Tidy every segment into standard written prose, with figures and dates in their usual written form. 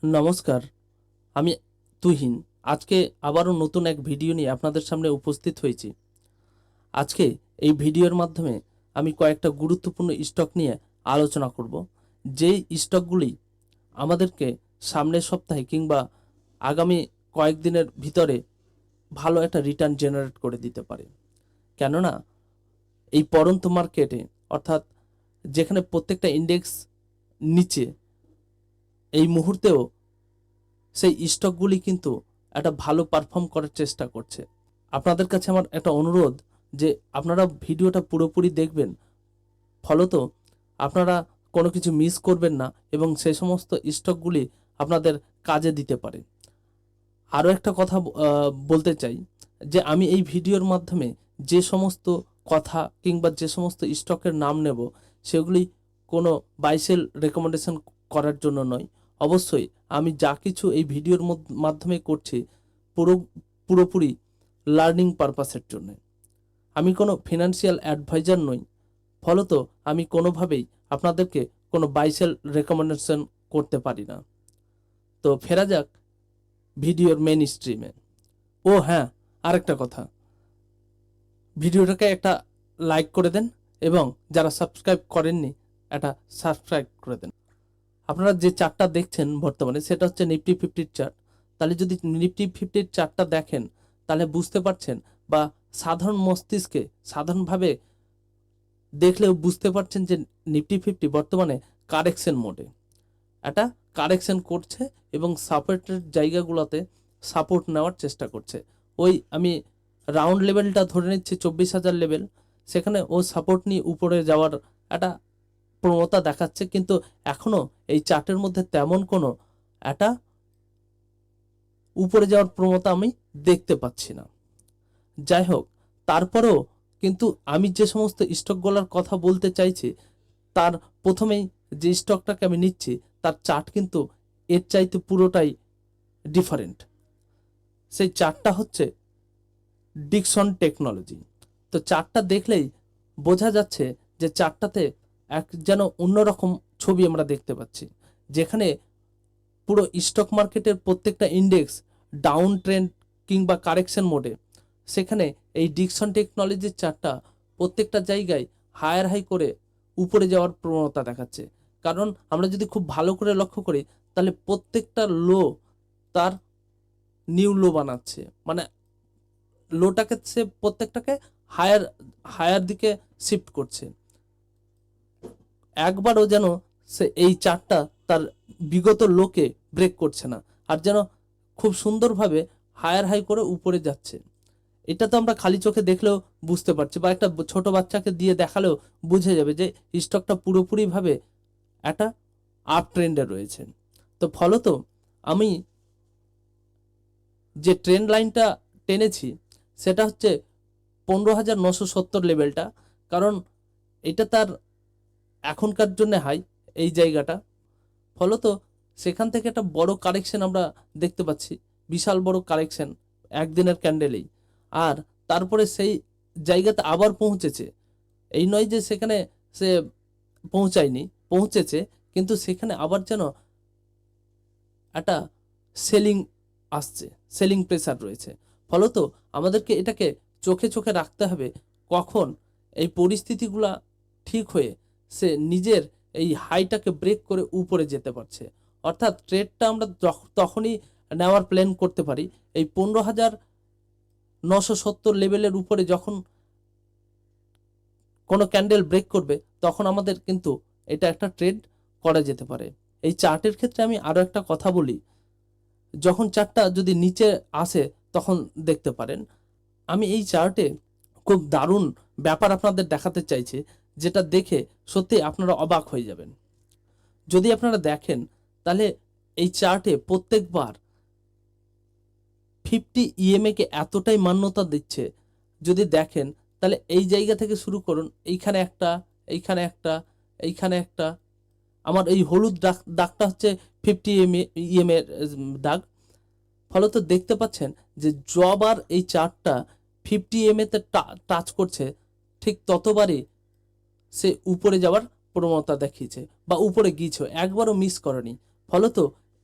নমস্কার, আমি তুহিন। আজকে আবারও নতুন এক ভিডিও নিয়ে আপনাদের সামনে উপস্থিত হয়েছি। আজকে এই ভিডিওর মাধ্যমে আমি কয়েকটা গুরুত্বপূর্ণ স্টক নিয়ে আলোচনা করব, যেই স্টকগুলি আমাদেরকে সামনের সপ্তাহে কিংবা আগামী কয়েকদিনের ভিতরে ভালো একটা রিটার্ন জেনারেট করে দিতে পারে। কেননা এই পড়ন্ত মার্কেটে, অর্থাৎ যেখানে প্রত্যেকটা ইন্ডেক্স নিচে, এই মুহূর্তেও সেই স্টকগুলি কিন্তু একটা ভালো পারফর্ম করার চেষ্টা করছে। আপনাদের কাছে আমার একটা অনুরোধ যে আপনারা ভিডিওটা পুরোপুরি দেখবেন, ফলত আপনারা কোনো কিছু মিস করবেন না এবং সেই সমস্ত স্টকগুলি আপনাদের কাজে দিতে পারে। আরও একটা কথা বলতে চাই যে আমি এই ভিডিওর মাধ্যমে যে সমস্ত কথা কিংবা যে সমস্ত স্টকের নাম নেব সেগুলি কোনো বাইসেল রেকমেন্ডেশন করার জন্য নয়। অবশ্যই আমি যা কিছু এই ভিডিওর মাধ্যমে করছি পুরোপুরি লার্নিং পারপাসের জন্য। আমি কোনো ফিনান্সিয়াল অ্যাডভাইজার নই, ফলত আমি কোনোভাবেই আপনাদেরকে কোনো বাইসেল রেকমেন্ডেশন করতে পারি না। তো ফেরা যাক ভিডিওর মেন স্ট্রিমে। ও হ্যাঁ, আরেকটা কথা, ভিডিওটাকে একটা লাইক করে দেন এবং যারা সাবস্ক্রাইব করেননি একটা সাবস্ক্রাইব করে দেন। আপনারা যে চার্টটা দেখছেন বর্তমানে সেটা হচ্ছে নিফটি ফিফটির চার্ট। তাহলে যদি নিফটি ফিফটির চার্টটা দেখেন তাহলে বুঝতে পারছেন, বা সাধারণ মস্তিষ্কে সাধারণভাবে দেখলেও বুঝতে পারছেন যে নিফটি ফিফটি বর্তমানে কারেকশন মোডে একটা কারেকশন করছে এবং সাপোর্টের জায়গাগুলোতে সাপোর্ট নেওয়ার চেষ্টা করছে। ওই আমি রাউন্ড লেভেলটা ধরে নিচ্ছি 24,000 লেভেল, সেখানে ও সাপোর্ট নিয়ে উপরে যাওয়ার একটা প্রবণতা দেখাচ্ছে, কিন্তু এখনো এই চার্টের মধ্যে তেমন কোনো একটা উপরে যাওয়ার প্রবণতা আমি দেখতে পাচ্ছি না। যাই হোক, তারপরেও কিন্তু আমি যে সমস্ত স্টকগুলোর কথা বলতে চাইছি তার প্রথমেই যে স্টকটাকে আমি নিচ্ছি তার চার্ট কিন্তু এর চাইতে পুরোটাই ডিফারেন্ট। সেই চার্টটা হচ্ছে ডিকসন টেকনোলজি। তো চার্টটা দেখলেই বোঝা যাচ্ছে যে চার্টটাতে এক যেন অন্যরকম ছবি আমরা দেখতে পাচ্ছি, যেখানে পুরো স্টক মার্কেটের প্রত্যেকটা ইন্ডেক্স ডাউন ট্রেন্ড কিংবা কারেকশন মোডে, সেখানে এই ডিকসন টেকনোলজির চার্টটা প্রত্যেকটা জায়গায় হায়ার হাই করে উপরে যাওয়ার প্রবণতা দেখাচ্ছে। কারণ আমরা যদি খুব ভালো করে লক্ষ্য করি তাহলে প্রত্যেকটা লো তার নিউ লো বানাচ্ছে, মানে লোটাকে সে প্রত্যেকটাকে হায়ার হায়ার দিকে শিফট করছে। একবারও যেন সে এই চার্টটা তার বিগত লোকে ব্রেক করছে না, আর যেন খুব সুন্দরভাবে হায়ার হাই করে উপরে যাচ্ছে। এটা তো আমরা খালি চোখে দেখলেও বুঝতে পারছি, বা একটা ছোট বাচ্চাকে দিয়ে দেখালেও বুঝে যাবে যে স্টকটা পুরোপুরিভাবে একটা আপ ট্রেন্ডে রয়েছে। তো ফলত আমি যে ট্রেন্ড লাইনটা টেনেছি সেটা হচ্ছে 15,970 লেভেলটা, কারণ এটা তার এখনকার জন্য হাই এই জায়গাটা। ফলত সেখান থেকে একটা বড় কারেকশন আমরা দেখতে পাচ্ছি, বিশাল বড় কারেকশন একদিনের ক্যান্ডেলেই। আর তারপরে সেই জায়গাতে আবার পৌঁছেছে, এই নয় যে সেখানে সে পৌঁছায়নি, পৌঁছেছে, কিন্তু সেখানে আবার যেন একটা সেলিং আসছে, সেলিং প্রেসার রয়েছে। ফলত আমাদেরকে এটাকে চোখে চোখে রাখতে হবে কখন এই পরিস্থিতিগুলা ঠিক হয়ে সে নিজের এই হাইটাকে ব্রেক করে উপরে যেতে পারছে। অর্থাৎ ট্রেডটা আমরা তখনই নেওয়ার প্ল্যান করতে পারি এই 15,970 লেভেলের উপরে যখন কোনো ক্যান্ডেল ব্রেক করবে, তখন আমাদের কিন্তু এটা একটা ট্রেড করা যেতে পারে। এই চার্টের ক্ষেত্রে আমি আরও একটা কথা বলি, যখন চার্টটা যদি নিচে আসে তখন দেখতে পারেন, আমি এই চার্টে খুব দারুণ ব্যাপার আপনাদের দেখাতে চাইছি, যেটা দেখে সত্যি আপনারা অবাক হয়ে যাবেন। যদি আপনারা দেখেন তাহলে এই চার্টে প্রত্যেকবার 50 ইএমএ কে এতটাই মান্যতা দিচ্ছে, যদি দেখেন তাহলে এই জায়গা থেকে শুরু করুন, এইখানে একটা, এইখানে একটা, এইখানে একটা, আমার এই হলুদ দাগটা হচ্ছে 50 ইএমএ দাগ। ফলত দেখতে পাচ্ছেন যে যবার এই চার্টটা 50 ইএমএ তে টাচ করছে, ঠিক ততবারই সে উপরে যাওয়ার প্রবণতা দেখিয়েছে বা উপরে গিয়েছে, একবারও মিস করেনি। ফলত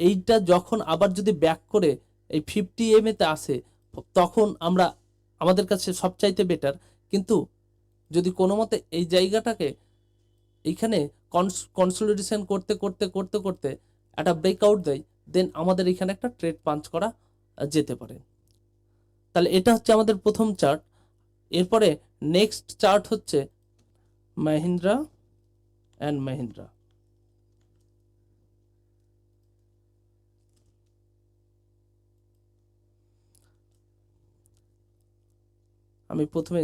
এইটা যখন আবার যদি ব্যাক করে এই 50 EMA তে আসে, তখন আমরা আমাদের কাছে সবচাইতে বেটার। কিন্তু যদি কোনো মতে এই জায়গাটাকে এইখানে কনসলিডেশন করতে করতে করতে করতে একটা ব্রেকআউট দেয়, দেন আমাদের এখানে একটা ট্রেড পাঞ্চ করা যেতে পারে। তাহলে এটা হচ্ছে আমাদের প্রথম চার্ট। এরপরে নেক্সট চার্ট হচ্ছে মাহিন্দ্রা অ্যান্ড মাহিন্দ্রা। আমি প্রথমে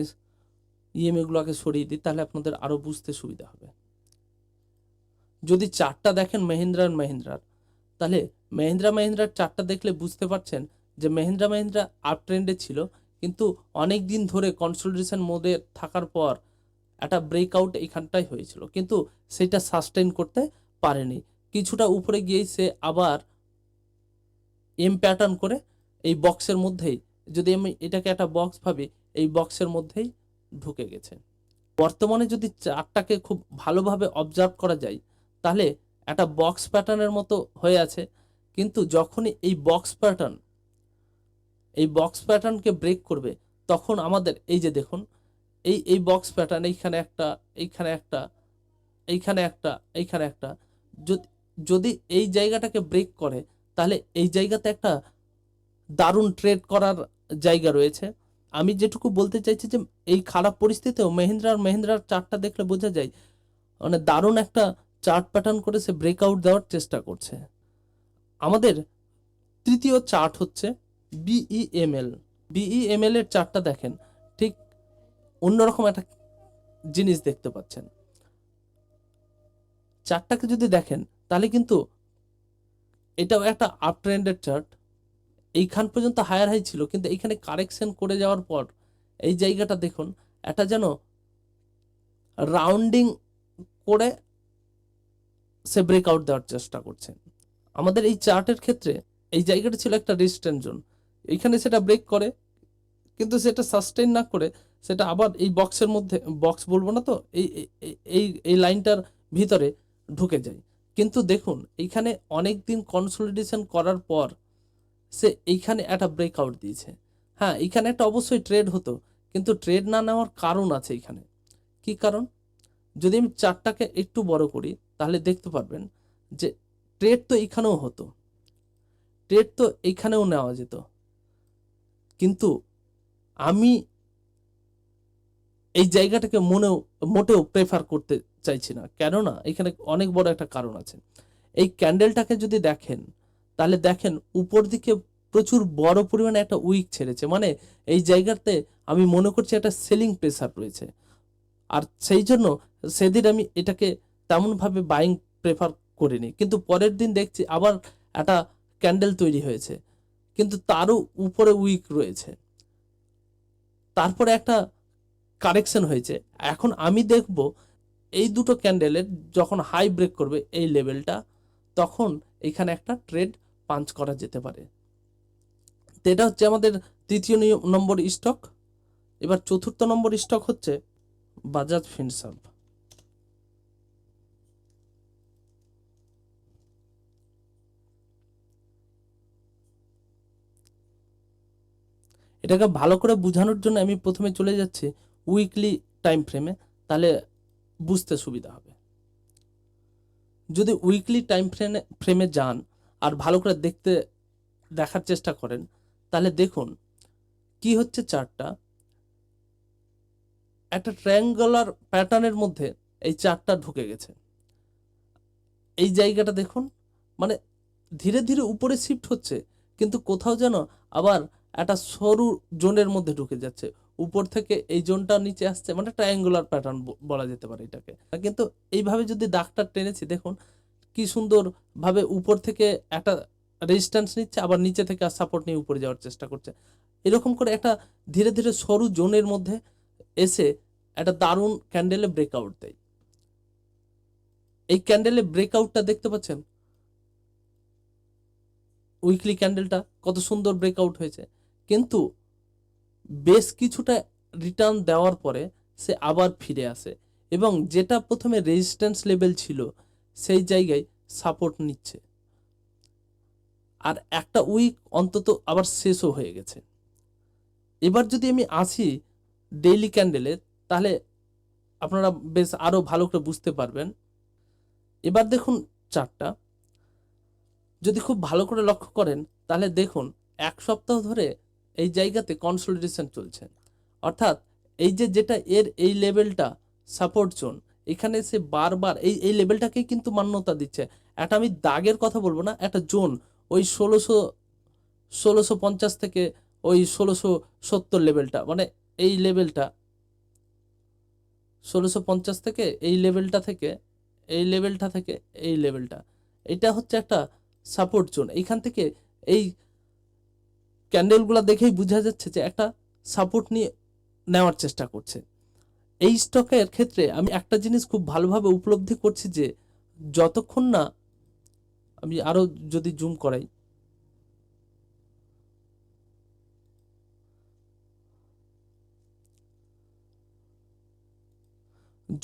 ইএমএ গুলোকে সরিয়ে দিই, তাহলে আপনাদের আরো বুঝতে সুবিধা হবে। যদি চার্টটা দেখেন মাহিন্দ্রা অ্যান্ড মাহিন্দ্রার, তাহলে মাহিন্দ্রার চার্টটা দেখলে বুঝতে পারছেন যে মাহিন্দ্রা আপ ট্রেন্ডে ছিল, কিন্তু অনেক দিন ধরে কনসলিডেশন মোডে থাকার পর একটা ব্রেকআউট এখানটাই হয়েছিল, কিন্তু সেটা সাস্টেইন করতে পারেনি। কিছুটা উপরে গিয়েই সে আবার এম প্যাটার্ন করে এই বক্সের মধ্যেই, যদি আমি এটাকে একটা বক্স ভাবি, এই বক্সের মধ্যেই ঢুকে গেছে। বর্তমানে যদি চার্টটাকে খুব ভালোভাবে অবজার্ভ করা যায়, তাহলে একটা বক্স প্যাটার্নের মতো হয়ে আছে। কিন্তু যখনই এই বক্স প্যাটার্নকে ব্রেক করবে, তখন আমাদের এই যে দেখুন, এই বক্স প্যাটার্ন, এইখানে একটা, এইখানে একটা, এইখানে একটা, এইখানে একটা, যদি এই জায়গাটাকে ব্রেক করে, তাহলে এই জায়গাতে একটা দারুণ ট্রেড করার জায়গা রয়েছে। আমি যেটুকু বলতে চাইছি যে এই খারাপ পরিস্থিতিতেও মাহিন্দ্রার চার্টটা দেখলে বোঝা যায় মানে দারুণ একটা চার্ট প্যাটার্ন করে সে ব্রেকআউট দেওয়ার চেষ্টা করছে। আমাদের তৃতীয় চার্ট হচ্ছে বিইএমএল এর চার্টটা দেখেন, ঠিক অন্যরকম একটা জিনিস দেখতে পাচ্ছেন। চার্টটাকে যদি দেখেন, তাহলে কিন্তু এটাও একটা আপ ট্রেন্ডের চার্ট। এইখান পর্যন্ত হায়ার হাই ছিল, কিন্তু এইখানে কারেকশন করে যাওয়ার পর এই জায়গাটা দেখুন, এটা যেন রাউন্ডিং করে সে ব্রেকআউট দেওয়ার চেষ্টা করছে। আমাদের এই চার্টের ক্ষেত্রে এই জায়গাটা ছিল একটা রেজিস্ট্যান্স জোন, এইখানে সেটা ব্রেক করে, কিন্তু সেটা সাস্টেইন না করে সেটা আবার এই বক্সের মধ্যে, বক্স বলবো না তো, এই লাইনটার ভিতরে ঢুকে যায়। কিন্তু দেখুন এইখানে অনেক দিন কনসলিডেশন করার পর সে এইখানে একটা ব্রেকআউট দিয়েছে। হ্যাঁ, এইখানে একটা অবশ্যই ট্রেড হতো, কিন্তু ট্রেড না নেওয়ার কারণ আছে এখানে। কি কারণ? যদি আমি চার্টটাকে একটু বড় করি, তাহলে দেখতে পারবেন যে ট্রেড তো এইখানেও হতো, ট্রেড তো এইখানেও নেওয়া যেত, কিন্তু আমি এই জায়গাটাকে মোটেও প্রেফার করতে চাইছি না। কেননা এখানে অনেক বড় একটা কারণ আছে। এই ক্যান্ডেলটাকে যদি দেখেন, তাহলে দেখেন উপর দিকে প্রচুর বড় পরিমাণে একটা উইক ছেড়েছে, মানে এই জায়গাতে আমি মনে করছি একটা সেলিং প্রেসার রয়েছে। আর সেই জন্য সেদিন আমি এটাকে তেমনভাবে বাইং প্রেফার করিনি, কিন্তু পরের দিন দেখছি আবার একটা ক্যান্ডেল তৈরি হয়েছে, কিন্তু তারও উপরে উইক রয়েছে, তারপরে একটা কারেকশন হয়েছে। এখন আমি দেখব এই দুটো ক্যান্ডেলের যখন হাই ব্রেক করবে এই লেভেলটা, তখন এখানে একটা ট্রেড পাঞ্চ করা যেতে পারে। তো এটা হচ্ছে আমাদের তৃতীয় নম্বর স্টক। এবার চতুর্থ নম্বর স্টক হচ্ছে বাজাজ ফিনসার্ভ। এটাকে ভালো করে বোঝানোর জন্য আমি প্রথমে চলে যাচ্ছি উইকলি টাইম ফ্রেমে, তাহলে বুঝতে সুবিধা হবে। যদি উইকলি টাইম ফ্রেমে যান আর ভালো করে দেখার চেষ্টা করেন, তাহলে দেখুন কি হচ্ছে চার্টটা, একটা ট্রায়াঙ্গুলার প্যাটার্নের মধ্যে এই চার্টটা ঢুকে গেছে। এই জায়গাটা দেখুন, মানে ধীরে ধীরে উপরে শিফট হচ্ছে, কিন্তু কোথাও যেন আবার একটা সরু জোনের মধ্যে ঢুকে যাচ্ছে। উপর থেকে এই জোনটা নিচে আসছে, মানে ট্রায়াঙ্গুলার প্যাটার্ন বলা যেতে পারে এটাকে। কিন্তু এইভাবে যদি দাগটা টেনেছি, দেখুন কি সুন্দর ভাবে উপর থেকে একটা রেজিস্ট্যান্স নিচ্ছে, আবার নিচে থেকে সাপোর্ট নিয়ে উপরে যাওয়ার চেষ্টা করছে। এরকম করে একটা ধীরে ধীরে সরু জোনের মধ্যে এসে একটা দারুণ ক্যান্ডেলে ব্রেকআউট দেয়। এই ক্যান্ডেলে ব্রেকআউটটা দেখতে পাচ্ছেন, উইকলি ক্যান্ডেলটা কত সুন্দর ব্রেকআউট হয়েছে, কিন্তু বেশ কিছুটা রিটার্ন দেওয়ার পরে সে আবার ফিরে আসে, এবং যেটা প্রথমে রেজিস্ট্যান্স লেভেল ছিল সেই জায়গায় সাপোর্ট নিচ্ছে। আর একটা উইক অন্তত আবার শেষও হয়ে গেছে। এবার যদি আমি আসি ডেইলি ক্যান্ডেলে, তাহলে আপনারা বেশ আরও ভালো করে বুঝতে পারবেন। এবার দেখুন চার্টটা, যদি খুব ভালো করে লক্ষ্য করেন তাহলে দেখুন এক সপ্তাহ ধরে এই জায়গাতে কনসলিডেশন চলছে। অর্থাৎ এই যেটা এর এই লেভেলটা সাপোর্ট জোন, এখানে সে বারবার এই লেভেলটাকেই কিন্তু মান্যতা দিচ্ছে। একটা আমি দাগের কথা বলবো না, একটা জোন ওই 1650 থেকে ওই 1670 লেভেলটা, মানে এই লেভেলটা 1650 থেকে এই লেভেলটা থেকে এই লেভেলটা থেকে এই লেভেলটা, এটা হচ্ছে একটা সাপোর্ট জোন। এইখান থেকে এই ক্যান্ডেলগুলো দেখেই বোঝা যাচ্ছে যে একটা সাপোর্ট নিয়ে নেওয়ার চেষ্টা করছে। এই স্টকের ক্ষেত্রে আমি একটা জিনিস খুব ভালোভাবে উপলব্ধি করছি যে যতক্ষণ না, আমি আরো যদি জুম করাই,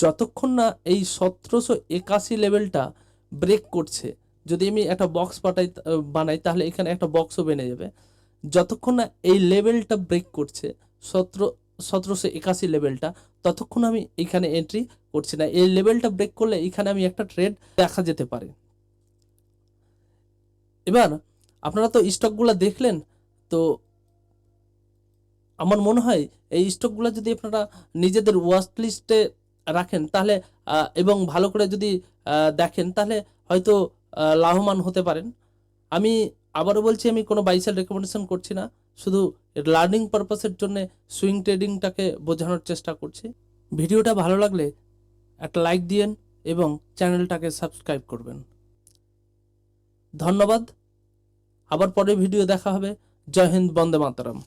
যতক্ষণ না এই 1781 লেভেলটা ব্রেক করছে, যদি আমি একটা বক্স বানাই তাহলে এখানে একটা বক্সও বেনে যাবে। যতক্ষণ না এই লেভেলটা ব্রেক করছে 1781 লেভেলটা, ততক্ষণ আমি এখানে এন্ট্রি করছি না। এই লেভেলটা ব্রেক করলে এখানে আমি একটা ট্রেড দেখা যেতে পারে। এবার আপনারা তো স্টকগুলো দেখলেন, তো আমার মনে হয় এই স্টকগুলো যদি আপনারা নিজেদের ওয়াচ লিস্টে রাখেন তাহলে এবং ভালো করে যদি দেখেন তাহলে হয়তো লাভবান হতে পারেন। আমি আবারও বলছি, আমি কোনো বাই সেল রেকমেন্ডেশন করছি না, শুধু লার্নিং পারপাসের জন্য সুইং ট্রেডিংটাকে বোঝানোর চেষ্টা করছি। ভিডিওটা ভালো লাগলে একটা লাইক দিয়েন এবং চ্যানেলটাকে সাবস্ক্রাইব করবেন। ধন্যবাদ। আবার পরে ভিডিও দেখা হবে। জয় হিন্দ, বন্দে মাতরম।